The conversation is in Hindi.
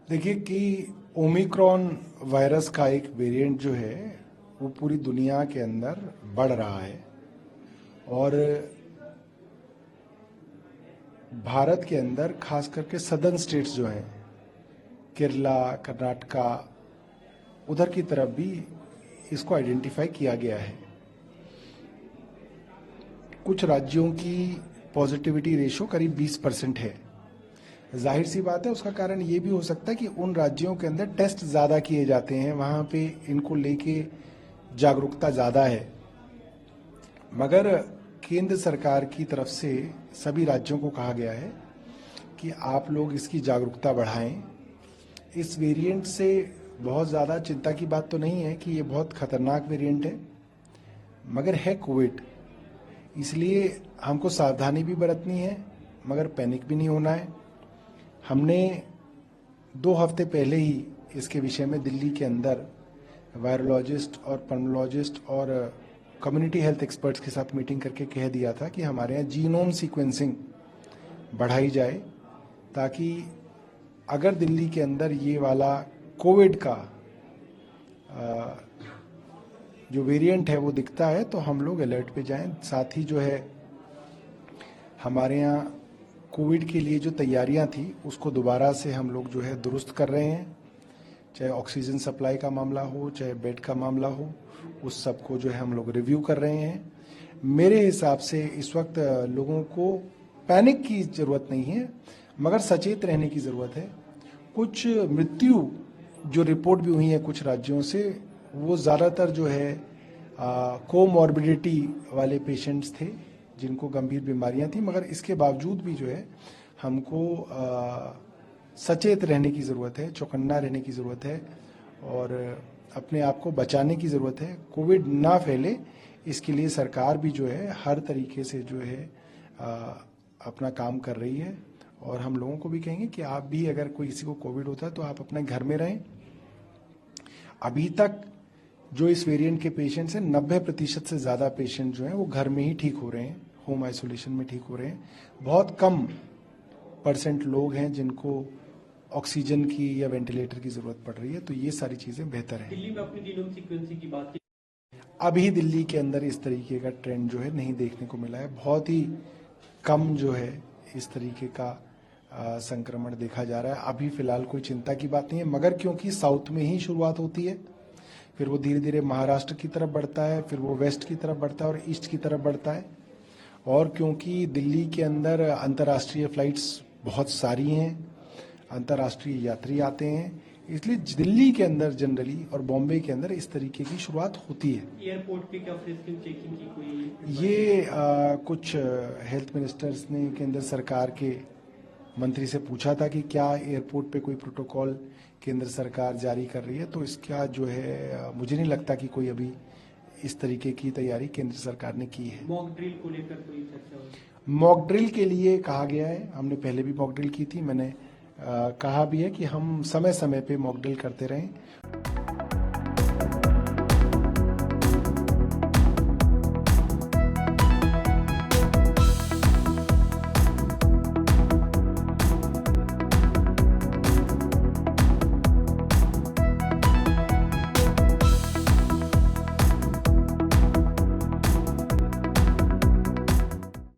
देखिए कि ओमिक्रॉन वायरस का एक वेरिएंट जो है वो पूरी दुनिया के अंदर बढ़ रहा है और भारत के अंदर खास करके सदर्न स्टेट्स जो हैं, केरला, कर्नाटका, उधर की तरफ भी इसको आइडेंटिफाई किया गया है। कुछ राज्यों की पॉजिटिविटी रेशो करीब 20% है। जाहिर सी बात है, उसका कारण ये भी हो सकता है कि उन राज्यों के अंदर टेस्ट ज़्यादा किए जाते हैं, वहाँ पे इनको लेके जागरूकता ज़्यादा है। मगर केंद्र सरकार की तरफ से सभी राज्यों को कहा गया है कि आप लोग इसकी जागरूकता बढ़ाएं। इस वेरिएंट से बहुत ज़्यादा चिंता की बात तो नहीं है कि ये बहुत खतरनाक वेरिएंट है, मगर है कोविड, इसलिए हमको सावधानी भी बरतनी है, मगर पैनिक भी नहीं होना है। हमने 2 हफ्ते पहले ही इसके विषय में दिल्ली के अंदर वायरोलॉजिस्ट और पल्मोलॉजिस्ट और कम्युनिटी हेल्थ एक्सपर्ट्स के साथ मीटिंग करके कह दिया था कि हमारे यहाँ जीनोम सीक्वेंसिंग बढ़ाई जाए, ताकि अगर दिल्ली के अंदर ये वाला कोविड का जो वेरिएंट है वो दिखता है तो हम लोग अलर्ट पे जाएं। साथ ही जो है हमारे यहाँ कोविड के लिए जो तैयारियां थी उसको दोबारा से हम लोग जो है दुरुस्त कर रहे हैं, चाहे ऑक्सीजन सप्लाई का मामला हो, चाहे बेड का मामला हो, उस सब को जो है हम लोग रिव्यू कर रहे हैं। मेरे हिसाब से इस वक्त लोगों को पैनिक की ज़रूरत नहीं है, मगर सचेत रहने की ज़रूरत है। कुछ मृत्यु जो रिपोर्ट भी हुई है कुछ राज्यों से, वो ज़्यादातर जो है कोमॉर्बिडिटी वाले पेशेंट्स थे जिनको गंभीर बीमारियां थी, मगर इसके बावजूद भी जो है हमको सचेत रहने की ज़रूरत है, चौकन्ना रहने की ज़रूरत है और अपने आप को बचाने की ज़रूरत है। कोविड ना फैले इसके लिए सरकार भी जो है हर तरीके से जो है अपना काम कर रही है और हम लोगों को भी कहेंगे कि आप भी अगर कोई किसी को कोविड होता है तो आप अपने घर में रहें। अभी तक जो इस वेरिएंट के पेशेंट्स हैं, 90% से ज़्यादा पेशेंट जो हैं वो घर में ही ठीक हो रहे हैं, होम आइसोलेशन में ठीक हो रहे हैं। बहुत कम % लोग हैं जिनको ऑक्सीजन की या वेंटिलेटर की ज़रूरत पड़ रही है, तो ये सारी चीज़ें बेहतर हैं। दिल्ली में अपनी जीनोम सीक्वेंसिंग की बात की, अभी दिल्ली के अंदर इस तरीके का ट्रेंड जो है नहीं देखने को मिला है। बहुत ही कम जो है इस तरीके का संक्रमण देखा जा रहा है। अभी फिलहाल कोई चिंता की बात नहीं है, मगर क्योंकि साउथ में ही शुरुआत होती है, फिर वो धीरे धीरे महाराष्ट्र की तरफ बढ़ता है, फिर वो वेस्ट की तरफ बढ़ता है और ईस्ट की तरफ बढ़ता है। और क्योंकि दिल्ली के अंदर अंतर्राष्ट्रीय फ्लाइट्स बहुत सारी हैं, अंतर्राष्ट्रीय यात्री आते हैं, इसलिए दिल्ली के अंदर जनरली और बॉम्बे के अंदर इस तरीके की शुरुआत होती है। एयरपोर्ट पे क्या फ्रिस्किंग चेकिंग की कोई ये कुछ हेल्थ मिनिस्टर्स ने केंद्र सरकार के मंत्री से पूछा था कि क्या एयरपोर्ट पे कोई प्रोटोकॉल केंद्र सरकार जारी कर रही है, तो इसका जो है मुझे नहीं लगता कि कोई अभी इस तरीके की तैयारी केंद्र सरकार ने की है। मॉक ड्रिल को लेकर कोई चर्चा हुई? मॉक ड्रिल के लिए कहा गया है, हमने पहले भी मॉक ड्रिल की थी, मैंने कहा भी है कि हम समय समय पे मॉक ड्रिल करते रहें।